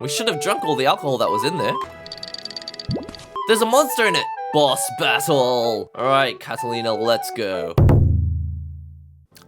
We should have drunk all the alcohol that was in there. There's a monster in it! Boss battle! Alright, Catalina, let's go.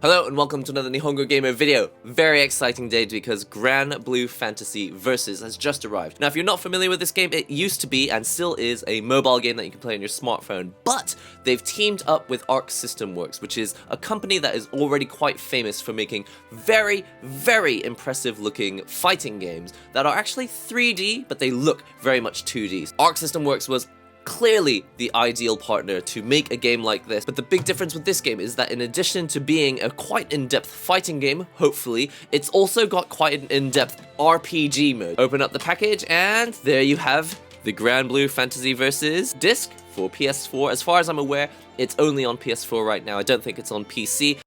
Hello and welcome to another NihongoGamer video. Very exciting day because Granblue Fantasy Versus has just arrived. Now if you're not familiar with this game, it used to be and still is a mobile game that you can play on your smartphone, but they've teamed up with Arc System Works, which is a company that is already quite famous for making very, very impressive looking fighting games that are actually 3D, but they look very much 2D. Arc System Works was clearly the ideal partner to make a game like this, but the big difference with this game is that in addition to being a quite in-depth fighting game, hopefully, it's also got quite an in-depth RPG mode. Open up the package and there you have the Granblue Fantasy Versus disc for PS4. As far as I'm aware, it's only on PS4 right now. I don't think it's on PC.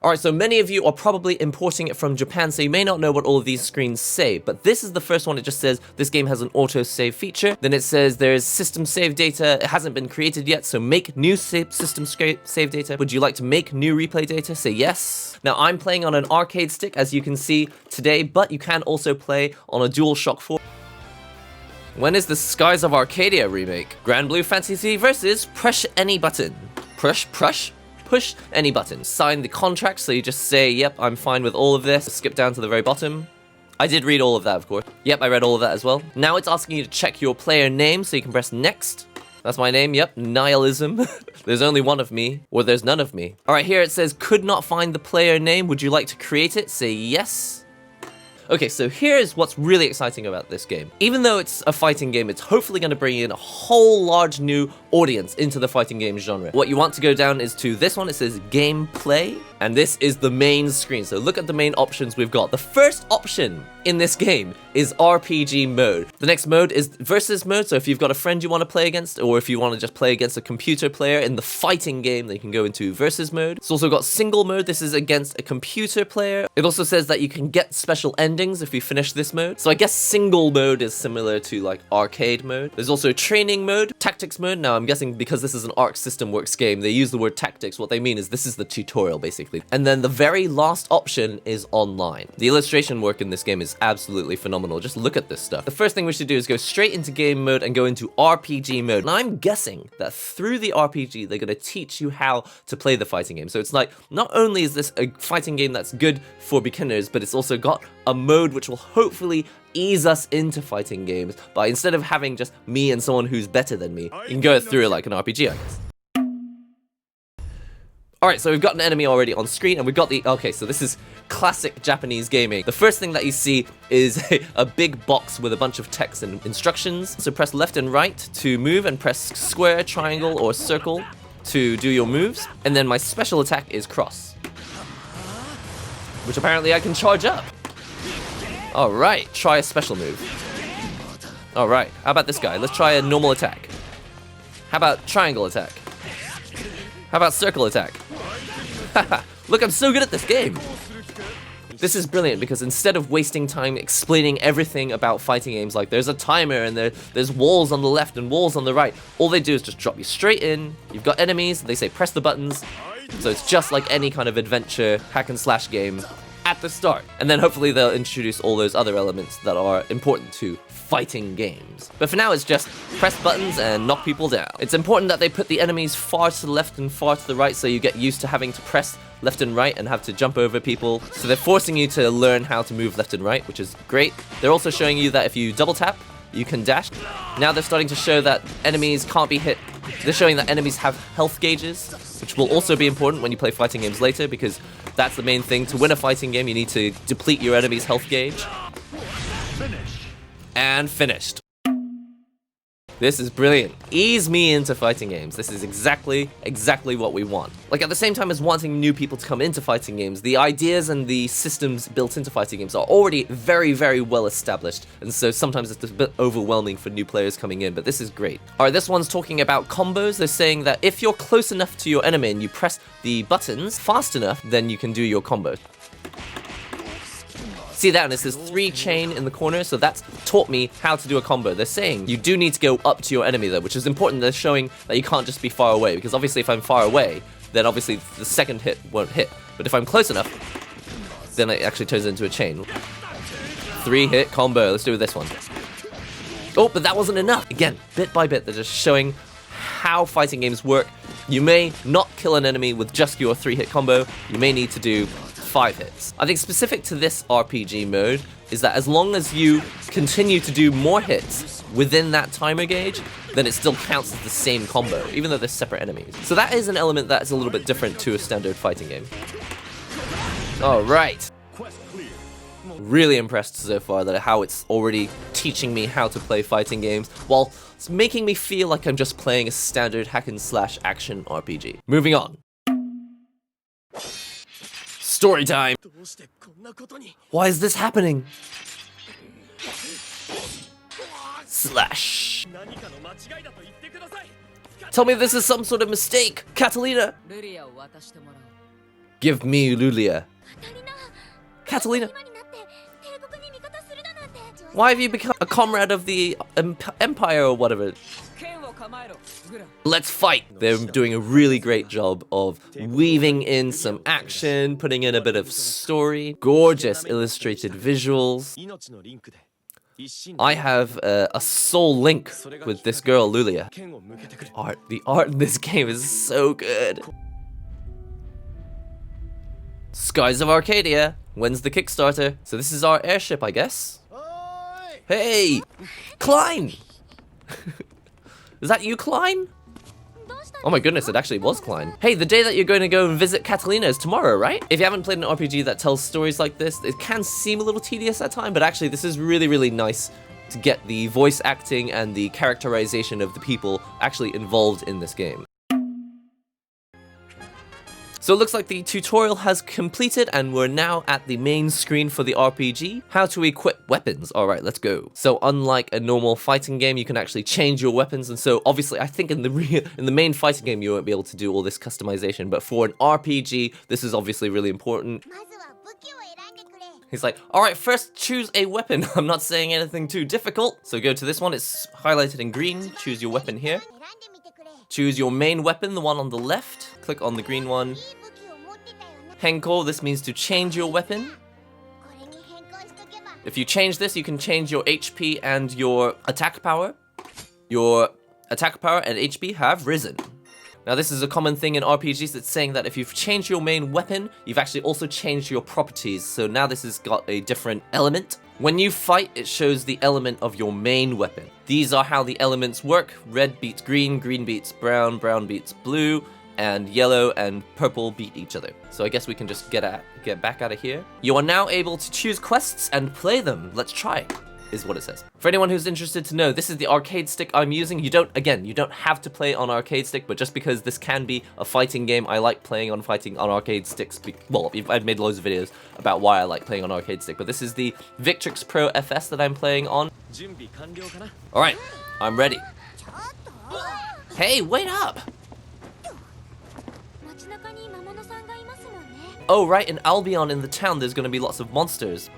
Alright, so many of you are probably importing it from Japan, so you may not know what all of these screens say, but this is the first one. It just says this game has an auto-save feature. Then it says there's system save data. It hasn't been created yet, so make new system save data. Would you like to make new replay data? Say yes. Now, I'm playing on an arcade stick, as you can see today, but you can also play on a DualShock 4. When is the Skies of Arcadia remake? Granblue Fantasy Versus, push any button. Push any button. Sign the contract, so you just say, yep, I'm fine with all of this. Skip down to the very bottom. I did read all of that, of course. Yep, I read all of that as well. Now it's asking you to check your player name, so you can press next. That's my name, yep, Nihilism. There's only one of me, or there's none of me. Alright, here it says, could not find the player name. Would you like to create it? Say yes. Okay, so here's what's really exciting about this game. Even though it's a fighting game, it's hopefully going to bring in a whole large new audience into the fighting game genre. What you want to go down is to this one. It says gameplay, and this is the main screen. So look at the main options we've got. The first option in this game is RPG mode. The next mode is versus mode. So if you've got a friend you want to play against, or if you want to just play against a computer player in the fighting game, then you can go into versus mode. It's also got single mode. This is against a computer player. It also says that you can get special endings if you finish this mode. So I guess single mode is similar to like arcade mode. There's also training mode, tactics mode. Now I'm guessing because this is an Arc System Works game, they use the word tactics. What they mean is this is the tutorial basically. And then the very last option is online. The illustration work in this game is absolutely phenomenal. Just look at this stuff. The first thing we should do is go straight into game mode and go into RPG mode. And I'm guessing that through the RPG, they're going to teach you how to play the fighting game. So it's like, not only is this a fighting game that's good for beginners, but it's also got a mode which will hopefully ease us into fighting games by instead of having just me and someone who's better than me, you can go through it like an RPG, I guess. Alright, so we've got an enemy already on screen, and we've got the... Okay, so this is classic Japanese gaming. The first thing that you see is a big box with a bunch of text and instructions. So press left and right to move, and press square, triangle, or circle to do your moves. And then my special attack is cross, which apparently I can charge up. Alright, try a special move. Alright, how about this guy? Let's try a normal attack. How about triangle attack? How about circle attack? Look, I'm so good at this game! This is brilliant because instead of wasting time explaining everything about fighting games, like there's a timer and there's walls on the left and walls on the right, all they do is just drop you straight in. You've got enemies, they say press the buttons, so it's just like any kind of adventure hack and slash game at the start. And then hopefully they'll introduce all those other elements that are important to fighting games. But for now, it's just press buttons and knock people down. It's important that they put the enemies far to the left and far to the right so you get used to having to press left and right and have to jump over people. So they're forcing you to learn how to move left and right, which is great. They're also showing you that if you double tap, you can dash. Now they're starting to show that enemies can't be hit. They're showing that enemies have health gauges, which will also be important when you play fighting games later, because that's the main thing. To win a fighting game, you need to deplete your enemy's health gauge. And finished. This is brilliant. Ease me into fighting games. This is exactly what we want. Like, at the same time as wanting new people to come into fighting games, the ideas and the systems built into fighting games are already very, very well established. And so sometimes it's a bit overwhelming for new players coming in, but this is great. Alright, this one's talking about combos. They're saying that if you're close enough to your enemy and you press the buttons fast enough, then you can do your combo. See that? And it says 3 chain in the corner, so that's taught me how to do a combo. They're saying you do need to go up to your enemy though, which is important. They're showing that you can't just be far away, because obviously if I'm far away, then obviously the second hit won't hit. But if I'm close enough, then it actually turns into a chain. 3-hit combo. Let's do this one. Oh, but that wasn't enough. Again, bit by bit, they're just showing how fighting games work. You may not kill an enemy with just your 3-hit combo. You may need to do 5 hits. I think specific to this RPG mode is that as long as you continue to do more hits within that timer gauge, then it still counts as the same combo, even though they're separate enemies. So that is an element that's a little bit different to a standard fighting game. Alright. Really impressed so far that how it's already teaching me how to play fighting games, while it's making me feel like I'm just playing a standard hack-and-slash action RPG. Moving on. Story time! Why is this happening? Slash. Tell me this is some sort of mistake, Catalina! Give me Lulia. Catalina! Why have you become a comrade of the Empire or whatever? Let's fight! They're doing a really great job of weaving in some action, putting in a bit of story, gorgeous illustrated visuals. I have a soul link with this girl, Lulia. The art in this game is so good. Skies of Arcadia. When's the Kickstarter? So this is our airship, I guess. Hey! Klein! Is that you, Klein? Oh my goodness, it actually was Klein. Hey, the day that you're going to go and visit Catalina is tomorrow, right? If you haven't played an RPG that tells stories like this, it can seem a little tedious at times, but actually this is really, really nice to get the voice acting and the characterization of the people actually involved in this game. So it looks like the tutorial has completed and we're now at the main screen for the RPG. How to equip weapons. Alright, let's go. So unlike a normal fighting game, you can actually change your weapons, and so obviously I think in the main fighting game you won't be able to do all this customization, but for an RPG, this is obviously really important. He's like, alright, first choose a weapon. I'm not saying anything too difficult. So go to this one, it's highlighted in green. Choose your weapon here. Choose your main weapon, the one on the left. Click on the green one. Henko, this means to change your weapon. If you change this, you can change your HP and your attack power. Your attack power and HP have risen. Now this is a common thing in RPGs, it's saying that if you've changed your main weapon, you've actually also changed your properties. So now this has got a different element. When you fight, it shows the element of your main weapon. These are how the elements work. Red beats green, green beats brown, brown beats blue, and yellow and purple beat each other. So I guess we can just get back out of here. You are now able to choose quests and play them. Let's try, is what it says. For anyone who's interested to know, this is the arcade stick I'm using. You don't have to play on arcade stick, but just because this can be a fighting game, I like playing on arcade sticks. Well, I've made loads of videos about why I like playing on arcade stick, but this is the Victrix Pro FS that I'm playing on. Alright, I'm ready. Hey, wait up! Oh, right, in Albion in the town, there's gonna be lots of monsters.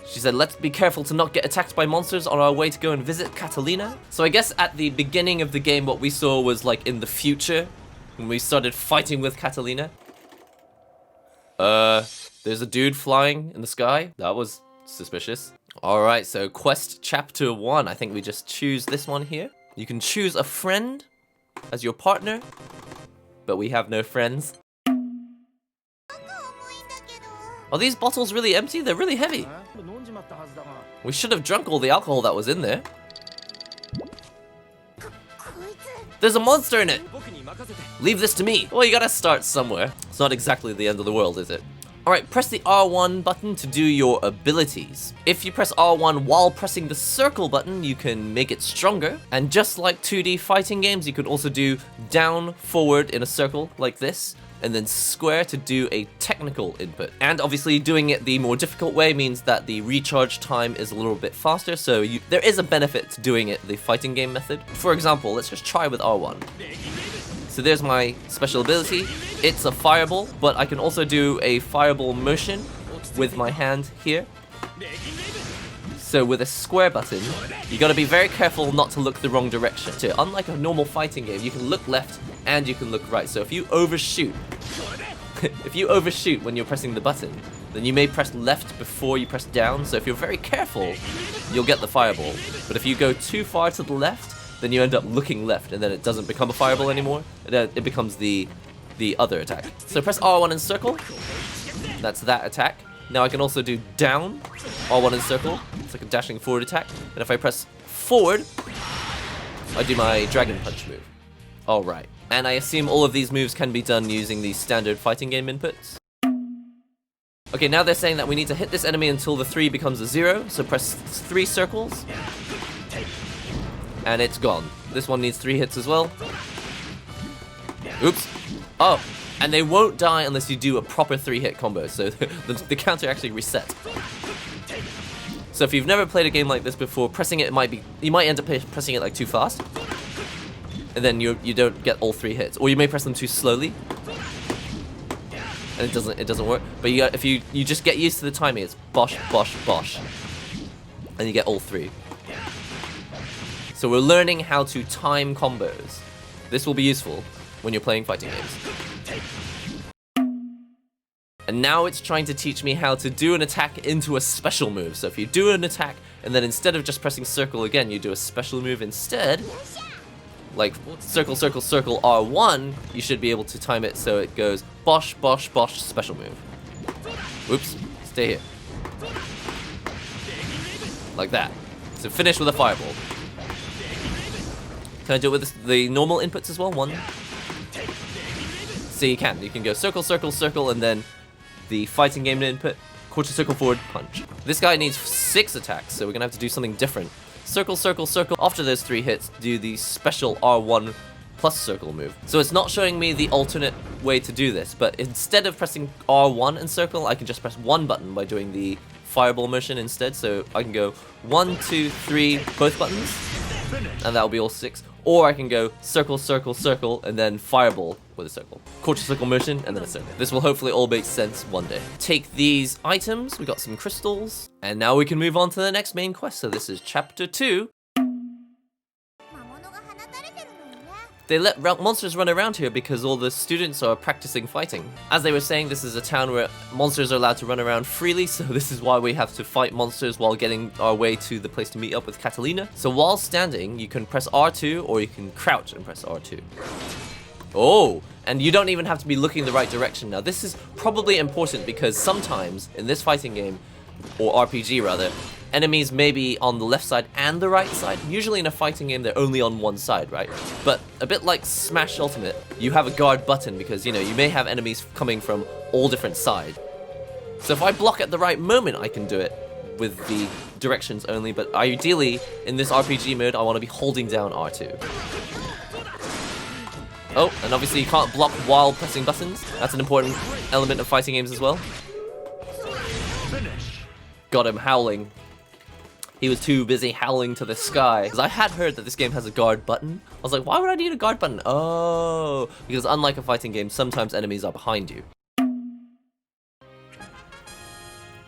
She said, let's be careful to not get attacked by monsters on our way to go and visit Catalina. So I guess at the beginning of the game, what we saw was like in the future, when we started fighting with Catalina. There's a dude flying in the sky. That was suspicious. Alright, so quest chapter 1. I think we just choose this one here. You can choose a friend as your partner, but we have no friends. Are these bottles really empty? They're really heavy. We should have drunk all the alcohol that was in there. There's a monster in it! Leave this to me. Well, you gotta start somewhere. It's not exactly the end of the world, is it? Alright, press the R1 button to do your abilities. If you press R1 while pressing the circle button, you can make it stronger. And just like 2D fighting games, you can also do down, forward in a circle like this, and then square to do a technical input. And obviously doing it the more difficult way means that the recharge time is a little bit faster, so there is a benefit to doing it the fighting game method. For example, let's just try with R1. So there's my special ability. It's a fireball, but I can also do a fireball motion with my hand here. So with a square button, you gotta be very careful not to look the wrong direction. So unlike a normal fighting game, you can look left and you can look right. So if you overshoot, when you're pressing the button, then you may press left before you press down. So if you're very careful, you'll get the fireball. But if you go too far to the left, then you end up looking left, and then it doesn't become a fireball anymore. It becomes the other attack. So press R1 and circle. That's that attack. Now I can also do down, R1 and circle. It's like a dashing forward attack. And if I press forward, I do my dragon punch move. Alright. And I assume all of these moves can be done using the standard fighting game inputs. Okay, now they're saying that we need to hit this enemy until the 3 becomes a 0. So press 3 circles. And it's gone. This one needs 3 hits as well. Oops. Oh, and they won't die unless you do a proper 3-hit combo, so the counter actually resets. So if you've never played a game like this before, pressing it you might end up pressing it like too fast, and then you don't get all 3 hits, or you may press them too slowly, and it doesn't work. But if you just get used to the timing, it's bosh, bosh, bosh, and you get all 3. So we're learning how to time combos. This will be useful when you're playing fighting games. And now it's trying to teach me how to do an attack into a special move. So if you do an attack, and then instead of just pressing circle again, you do a special move instead, like circle, circle, circle, R1, you should be able to time it so it goes bosh, bosh, bosh, special move. Oops, stay here. Like that. So finish with a fireball. Can I do it with the normal inputs as well? 1. So you can go circle, circle, circle, and then the fighting game input, quarter circle forward, punch. This guy needs 6 attacks, so we're gonna have to do something different. Circle, circle, circle. After those 3 hits, do the special R1 plus circle move. So it's not showing me the alternate way to do this, but instead of pressing R1 and circle, I can just press 1 button by doing the fireball motion instead. So I can go 1, 2, 3, both buttons, and that'll be all 6. Or I can go circle, circle, circle, and then fireball with a circle. Quarter circle motion, and then a circle. This will hopefully all make sense one day. Take these items, we got some crystals, and now we can move on to the next main quest. So this is chapter 2. They let monsters run around here because all the students are practicing fighting. As they were saying, this is a town where monsters are allowed to run around freely, so this is why we have to fight monsters while getting our way to the place to meet up with Catalina. So while standing, you can press R2, or you can crouch and press R2. Oh, and you don't even have to be looking the right direction. Now this is probably important because sometimes in this fighting game, or RPG rather, enemies may be on the left side and the right side. Usually in a fighting game, they're only on one side, right? But a bit like Smash Ultimate, you have a guard button because, you may have enemies coming from all different sides. So if I block at the right moment, I can do it with the directions only, but ideally, in this RPG mode, I want to be holding down R2. Oh, and obviously you can't block while pressing buttons. That's an important element of fighting games as well. Got him howling. He was too busy howling to the sky. Because I had heard that this game has a guard button. I was like, why would I need a guard button? Oh, because unlike a fighting game, sometimes enemies are behind you.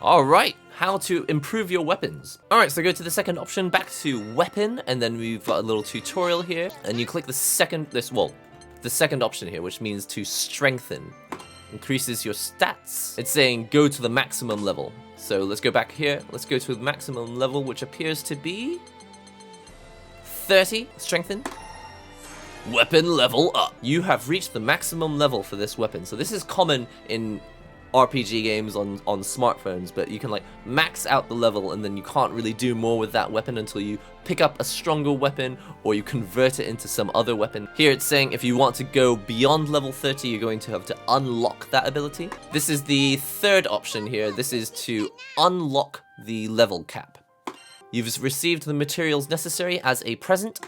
Alright, how to improve your weapons. Alright, so go to the second option, back to weapon, and then we've got a little tutorial here. And you click the second option here, which means to strengthen. Increases your stats. It's saying go to the maximum level. So let's go back here. Let's go to the maximum level, which appears to be 30. Strengthen. Weapon level up. You have reached the maximum level for this weapon. So this is common in RPG games on smartphones, but you can like max out the level and then you can't really do more with that weapon until you pick up a stronger weapon or you convert it into some other weapon. Here it's saying if you want to go beyond level 30, you're going to have to unlock that ability. This is the third option here. This is to unlock the level cap. You've received the materials necessary as a present.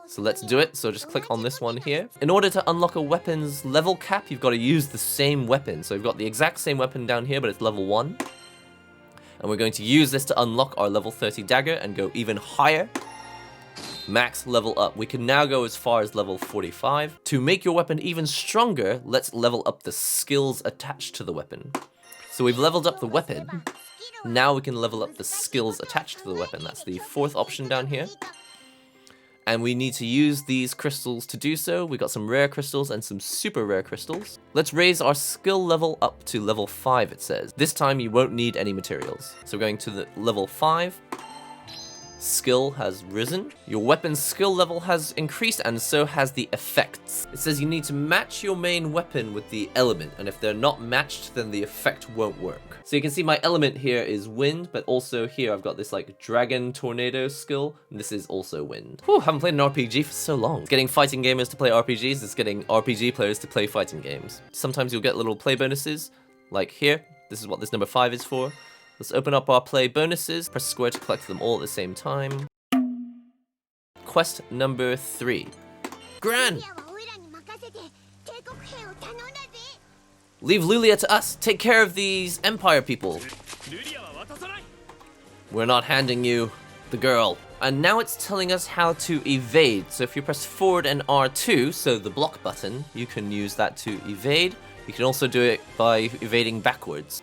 So let's do it. So just click on this one here. In order to unlock a weapon's level cap, you've got to use the same weapon. So we've got the exact same weapon down here, but it's level 1. And we're going to use this to unlock our level 30 dagger and go even higher. Max level up. We can now go as far as level 45. To make your weapon even stronger, let's level up the skills attached to the weapon. So we've leveled up the weapon. Now we can level up the skills attached to the weapon. That's the fourth option down here. and we need to use these crystals to do so. We got some rare crystals and some super rare crystals. Let's raise our skill level up to level 5, it says. This time you won't need any materials. So we're going to the level 5. Skill has risen. Your weapon's skill level has increased, and so has the effects. It says you need to match your main weapon with the element, and if they're not matched, then the effect won't work. So you can see my element here is wind, but also here I've got this like dragon tornado skill, and this is also wind. Whew, haven't played an RPG for so long. It's getting fighting gamers to play RPGs, it's getting RPG players to play fighting games. Sometimes you'll get little play bonuses, like here. This is what this number 5 is for. Let's open up our play bonuses, press square to collect them all at the same time. Quest number 3. Gran! Leave Lulia to us, take care of these Empire people. We're not handing you the girl. And now it's telling us how to evade. So if you press forward and R2, so the block button, you can use that to evade. You can also do it by evading backwards.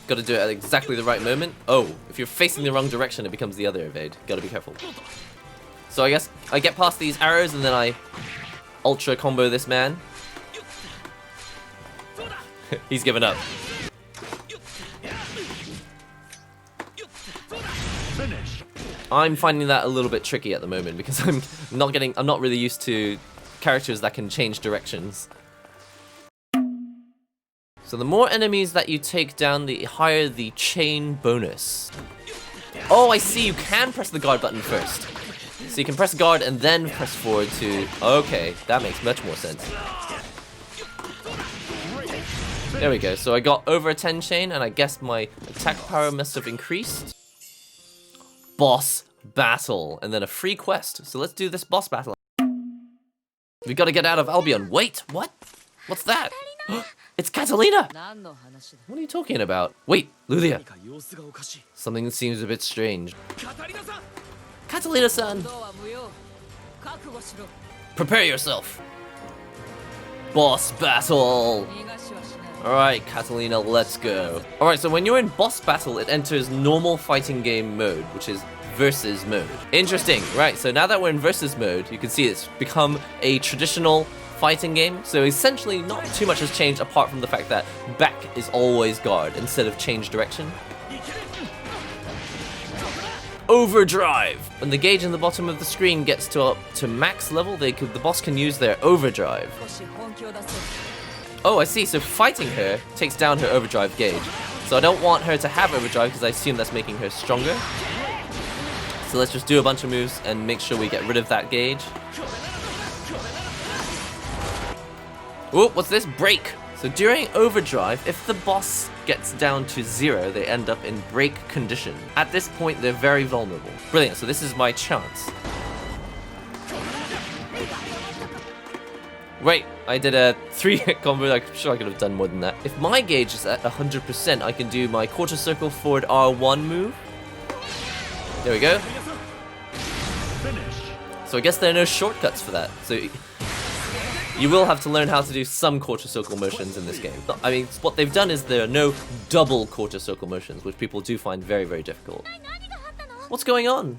Gotta do it at exactly the right moment. Oh, if you're facing the wrong direction, it becomes the other evade. Gotta be careful. So I guess I get past these arrows and then I ultra combo this man. He's given up. I'm finding that a little bit tricky at the moment because I'm not really used to characters that can change directions. So the more enemies that you take down, the higher the chain bonus. Oh, I see, you can press the guard button first. So you can press guard and then press forward to... Okay, that makes much more sense. There we go, so I got over a 10 chain, and I guess my attack power must have increased. Boss battle, and then a free quest. So let's do this boss battle. We gotta get out of Albion. Wait, what? What's that? It's Catalina! What are you talking about? Wait, Lulia. Something seems a bit strange. Catalina-san! Prepare yourself. Boss battle! Alright, Catalina, let's go. Alright, so when you're in boss battle, it enters normal fighting game mode, which is versus mode. Interesting, right, so now that we're in versus mode, you can see it's become a traditional fighting game. So essentially, not too much has changed apart from the fact that back is always guard instead of change direction. Overdrive! When the gauge in the bottom of the screen gets to up to max level, the boss can use their overdrive. Oh, I see. So fighting her takes down her overdrive gauge. So I don't want her to have overdrive because I assume that's making her stronger. So let's just do a bunch of moves and make sure we get rid of that gauge. Oh, what's this? Break. So during overdrive, if the boss gets down to 0, they end up in break condition. At this point, they're very vulnerable. Brilliant. So this is my chance. Wait, I did a 3-hit combo. I'm sure I could have done more than that. If my gauge is at 100%, I can do my quarter circle forward R1 move. There we go. So I guess there are no shortcuts for that. So you will have to learn how to do some quarter circle motions in this game. I mean, what they've done is there are no double quarter circle motions, which people do find very, very difficult. What's going on?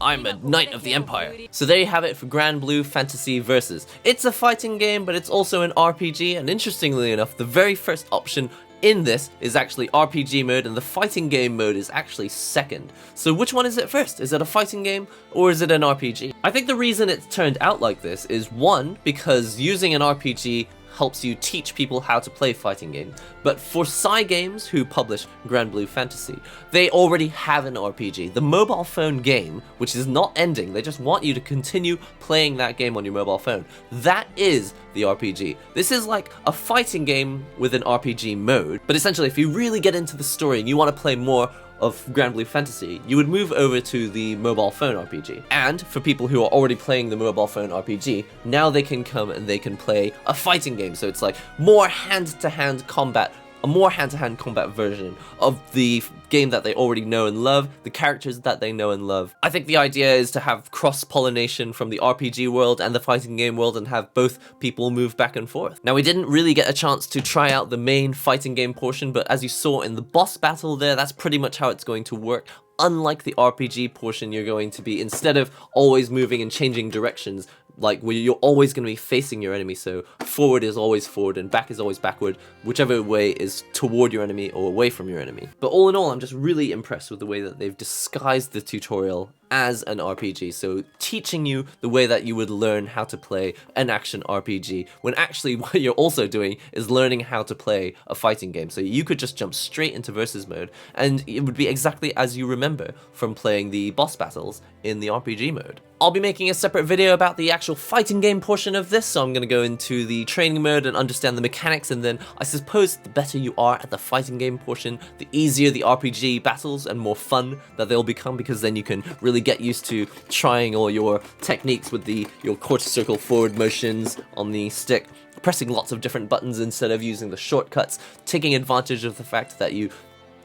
I'm a Knight of the Empire. So there you have it for Granblue Fantasy Versus. It's a fighting game, but it's also an RPG, and interestingly enough, the very first option in this is actually RPG mode, and the fighting game mode is actually second. So which one is it first? Is it a fighting game, or is it an RPG? I think the reason it's turned out like this is, one, because using an RPG helps you teach people how to play fighting games. But for Cygames, who publish Granblue Fantasy, they already have an RPG. The mobile phone game, which is not ending, they just want you to continue playing that game on your mobile phone. That is the RPG. This is like a fighting game with an RPG mode, but essentially if you really get into the story and you want to play more of Granblue Fantasy, you would move over to the mobile phone RPG. And for people who are already playing the mobile phone RPG, now they can come and they can play a fighting game. So it's like more hand-to-hand combat, a more hand-to-hand combat version of the game that they already know and love, the characters that they know and love. I think the idea is to have cross-pollination from the RPG world and the fighting game world and have both people move back and forth. Now, we didn't really get a chance to try out the main fighting game portion, but as you saw in the boss battle there, that's pretty much how it's going to work. unlike the RPG portion, you're going to be, instead of always moving and changing directions, like where you're always going to be facing your enemy, so forward is always forward and back is always backward, whichever way is toward your enemy or away from your enemy. But all in all, I'm just really impressed with the way that they've disguised the tutorial as an RPG, so teaching you the way that you would learn how to play an action RPG, when actually what you're also doing is learning how to play a fighting game. So you could just jump straight into versus mode, and it would be exactly as you remember from playing the boss battles in the RPG mode. I'll be making a separate video about the actual fighting game portion of this, so I'm going to go into the training mode and understand the mechanics, and then I suppose the better you are at the fighting game portion, the easier the RPG battles and more fun that they'll become, because then you can really get used to trying all your techniques with your quarter circle forward motions on the stick, pressing lots of different buttons instead of using the shortcuts, taking advantage of the fact that you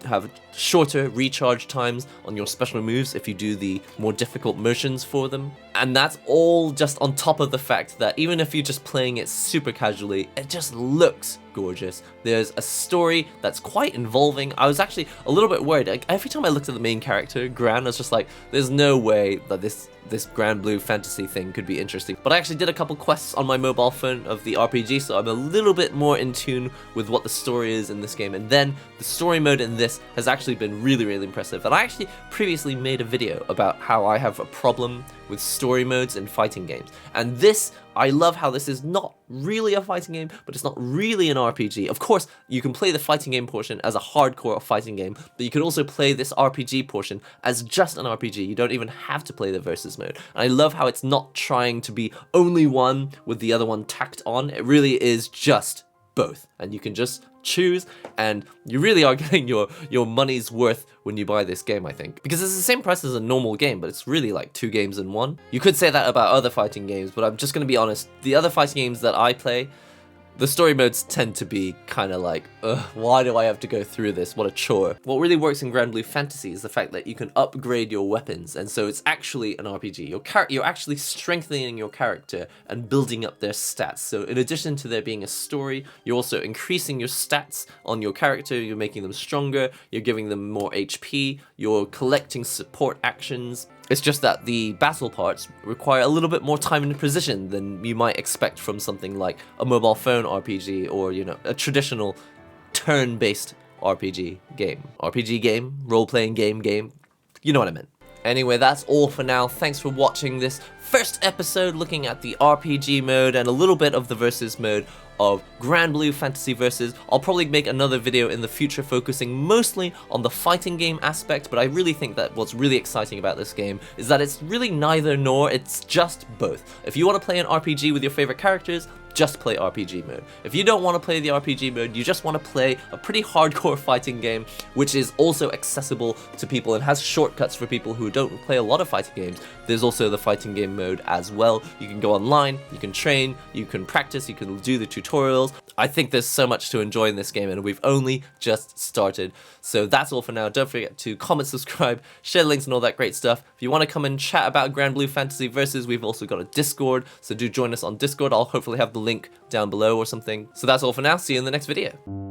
have shorter recharge times on your special moves if you do the more difficult motions for them. And that's all just on top of the fact that even if you're just playing it super casually, it just looks gorgeous. There's a story that's quite involving. I was actually a little bit worried. Like, every time I looked at the main character, Gran, I was just like, there's no way that this Granblue Fantasy thing could be interesting. But I actually did a couple quests on my mobile phone of the RPG, so I'm a little bit more in tune with what the story is in this game. And then the story mode in this has actually been really, really impressive. And I actually previously made a video about how I have a problem with story modes in fighting games. And this, I love how this is not really a fighting game, but it's not really an RPG. Of course, you can play the fighting game portion as a hardcore fighting game, but you can also play this RPG portion as just an RPG. You don't even have to play the versus mode. And I love how it's not trying to be only one with the other one tacked on. It really is just both, and you can just choose, and you really are getting your money's worth when you buy this game, I think, because it's the same price as a normal game, but it's really like 2 games in one. You could say that about other fighting games, but I'm just gonna be honest, the other fighting games that I play, the story modes tend to be kind of like, ugh, why do I have to go through this? What a chore. What really works in Granblue Fantasy is the fact that you can upgrade your weapons, and so it's actually an RPG. You're actually strengthening your character and building up their stats. So in addition to there being a story, you're also increasing your stats on your character, you're making them stronger, you're giving them more HP, you're collecting support actions. It's just that the battle parts require a little bit more time and precision than you might expect from something like a mobile phone RPG or, you know, a traditional turn-based RPG game. RPG game, role-playing game, you know what I meant. Anyway, that's all for now. Thanks for watching this first episode looking at the RPG mode and a little bit of the versus mode of Granblue Fantasy Versus. I'll probably make another video in the future focusing mostly on the fighting game aspect, but I really think that what's really exciting about this game is that it's really neither nor, it's just both. If you want to play an RPG with your favorite characters, just play RPG mode. If you don't want to play the RPG mode, you just want to play a pretty hardcore fighting game, which is also accessible to people and has shortcuts for people who don't play a lot of fighting games. There's also the fighting game mode as well. You can go online, you can train, you can practice, you can do the tutorials. I think there's so much to enjoy in this game, and we've only just started. So that's all for now. Don't forget to comment, subscribe, share links and all that great stuff. If you want to come and chat about Granblue Fantasy Versus, we've also got a Discord, so do join us on Discord. I'll hopefully have the link down below or something. So that's all for now. See you in the next video.